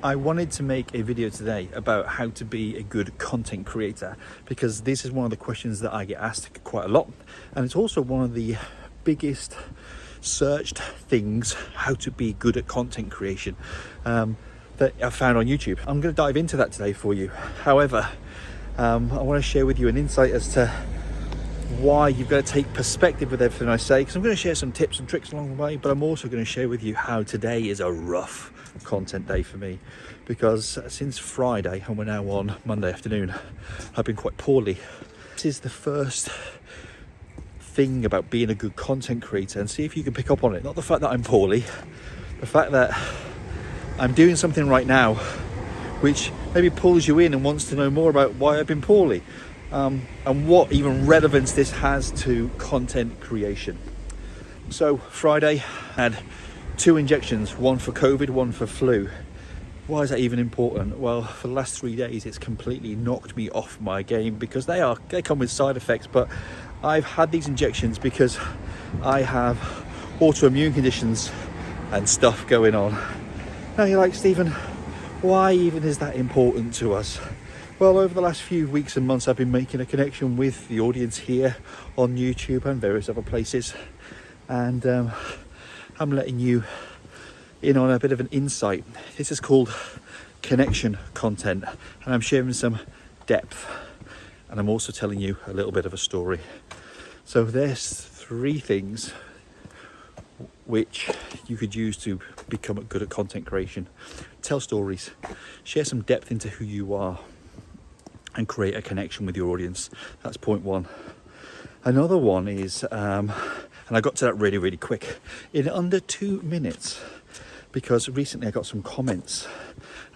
I wanted to make a video today about how to be a good content creator, because this is one of the questions that I get asked quite a lot, and it's also one of the biggest searched things, how to be good at content creation, that I've found on YouTube. I'm going to dive into that today for you. However, I want to share with you an insight as to why you've got to take perspective with everything I say, because I'm going to share some tips and tricks along the way, but I'm also going to share with you how today is a rough content day for me, because since Friday, and we're now on Monday afternoon, I've been quite poorly. This is the first thing about being a good content creator, and see if you can pick up on it. Not the fact that I'm poorly, the fact that I'm doing something right now which maybe pulls you in and wants to know more about why I've been poorly, and what even relevance this has to content creation. So Friday, I had 2 injections, one for COVID, one for flu. Why is that even important? Well, for the last 3 days, it's completely knocked me off my game, because they come with side effects, but I've had these injections because I have autoimmune conditions and stuff going on. Now you're like, Stephen, why even is that important to us? Well, over the last few weeks and months, I've been making a connection with the audience here on YouTube and various other places, and I'm letting you in on a bit of an insight. This is called connection content, and I'm sharing some depth, and I'm also telling you a little bit of a story. So there's 3 things which you could use to become good at content creation. Tell stories, share some depth into who you are, and create a connection with your audience. That's point 1. Another one is, and I got to that really quick, in under 2 minutes, because recently I got some comments.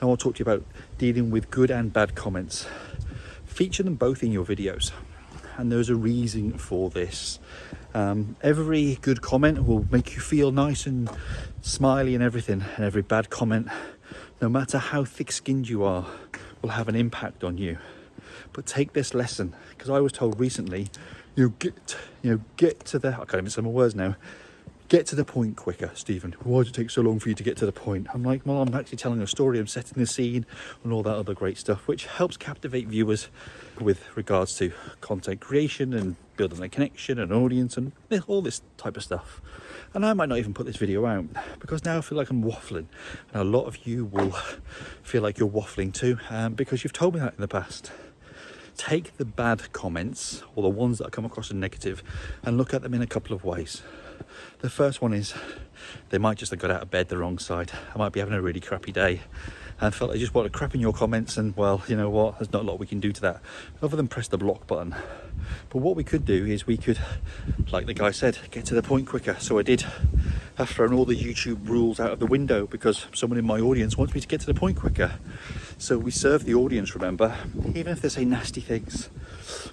I want to talk to you about dealing with good and bad comments. Feature them both in your videos, and there's a reason for this. Every good comment will make you feel nice and smiley and everything, and every bad comment, no matter how thick-skinned you are, will have an impact on you. But take this lesson, because I was told recently, get to the, I can't even say my words now, get to the point quicker, Stephen. Why does it take so long for you to get to the point? I'm like, well, I'm actually telling a story, I'm setting the scene and all that other great stuff, which helps captivate viewers with regards to content creation and building a connection, an audience, and all this type of stuff. And I might not even put this video out, because now I feel like I'm waffling, and a lot of you will feel like you're waffling too, because you've told me that in the past. Take the bad comments, or the ones that come across as negative, and look at them in a couple of ways. The first one is, they might just have got out of bed the wrong side. I might be having a really crappy day and felt I just want to crap in your comments, and well, you know what, there's not a lot we can do to that other than press the block button. But what we could do is we could, like the guy said, get to the point quicker. So I did. I've thrown all the YouTube rules out of the window, because someone in my audience wants me to get to the point quicker. So we serve the audience, remember, even if they say nasty things.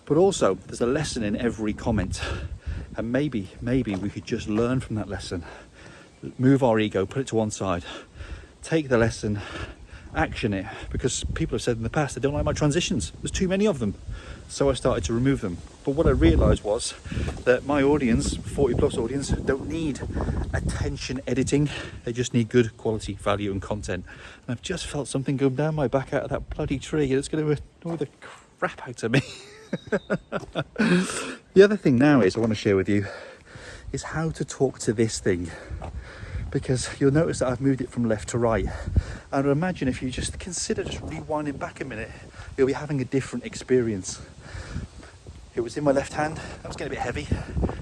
But also, there's a lesson in every comment, and maybe we could just learn from that lesson. Move our ego, put it to one side, take the lesson, action it, because people have said in the past they don't like my transitions. There's too many of them. So I started to remove them. But what I realized was that my audience, 40 plus audience, don't need attention editing. They just need good quality value and content. And I've just felt something go down my back out of that bloody tree, and it's going to annoy the crap out of me. The other thing now is I want to share with you is how to talk to this thing, because you'll notice that I've moved it from left to right, and imagine if you just consider just rewinding back a minute, you'll be having a different experience. It was in my left hand, that was getting a bit heavy,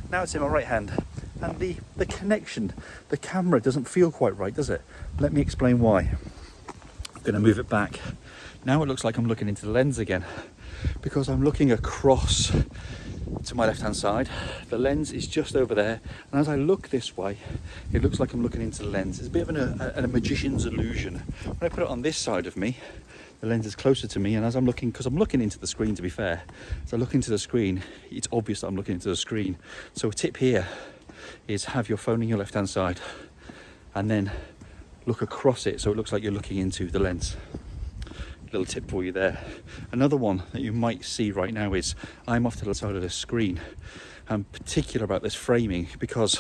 now it's in my right hand, and the connection, the camera doesn't feel quite right, does it? Let me explain why. I'm going to move it back. Now it looks like I'm looking into the lens again, because I'm looking across to my left hand side. The lens is just over there, and as I look this way, it looks like I'm looking into the lens. It's a bit of a magician's illusion. When I put it on this side of me, the lens is closer to me, and as I'm looking, because I'm looking into the screen, to be fair, as I look into the screen, it's obvious that I'm looking into the screen. So a tip here is have your phone in your left hand side, and then look across it so it looks like you're looking into the lens. Little tip for you there. Another one that you might see right now is I'm off to the side of the screen. I'm particular about this framing because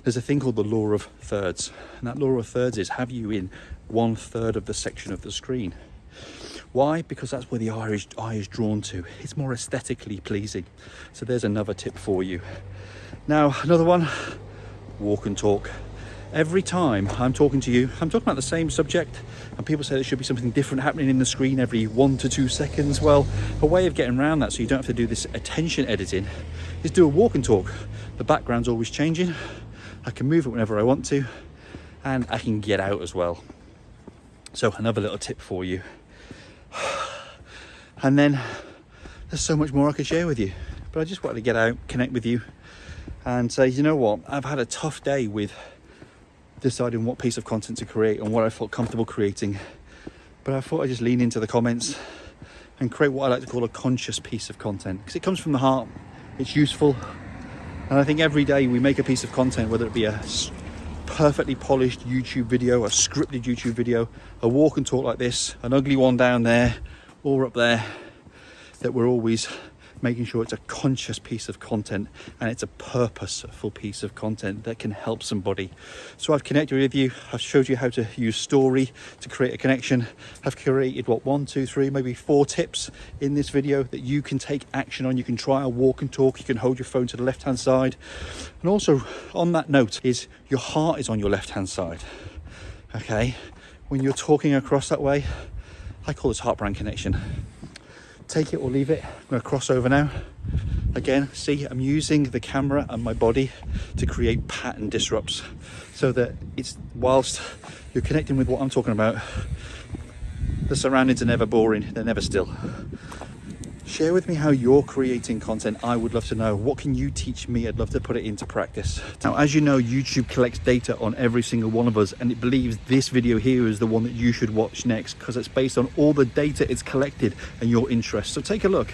there's a thing called the law of thirds, and that law of thirds is have you in 1/3 of the section of the screen. Why? Because that's where the eye is drawn to. It's more aesthetically pleasing. So there's another tip for you. Now, another one, walk and talk. Every time I'm talking to you, I'm talking about the same subject, and people say there should be something different happening in the screen every 1 to 2 seconds. Well, a way of getting around that so you don't have to do this attention editing is do a walk and talk. The background's always changing. I can move it whenever I want to, and I can get out as well. So another little tip for you. And then there's so much more I could share with you, but I just wanted to get out, connect with you, and say, you know what, I've had a tough day with deciding what piece of content to create and what I felt comfortable creating, but I thought I'd just lean into the comments and create what I like to call a conscious piece of content, because it comes from the heart, it's useful, and I think every day we make a piece of content, whether it be a perfectly polished YouTube video, a scripted YouTube video, a walk and talk like this, an ugly one down there or up there, that we're always making sure it's a conscious piece of content and it's a purposeful piece of content that can help somebody. So I've connected with you, I've showed you how to use story to create a connection. I've created 1, 2, 3, maybe 4 tips in this video that you can take action on. You can try a walk and talk, you can hold your phone to the left hand side, and also on that note is your heart is on your left hand side. Okay, when you're talking across that way, I call this heart brand connection. Take it or leave it. I'm going to cross over now. Again, see, I'm using the camera and my body to create pattern disrupts so that it's, whilst you're connecting with what I'm talking about, the surroundings are never boring, they're never still. Share with me how you're creating content. I would love to know. What can you teach me? I'd love to put it into practice. Now, as you know, YouTube collects data on every single one of us, and it believes this video here is the one that you should watch next because it's based on all the data it's collected and your interests. So take a look.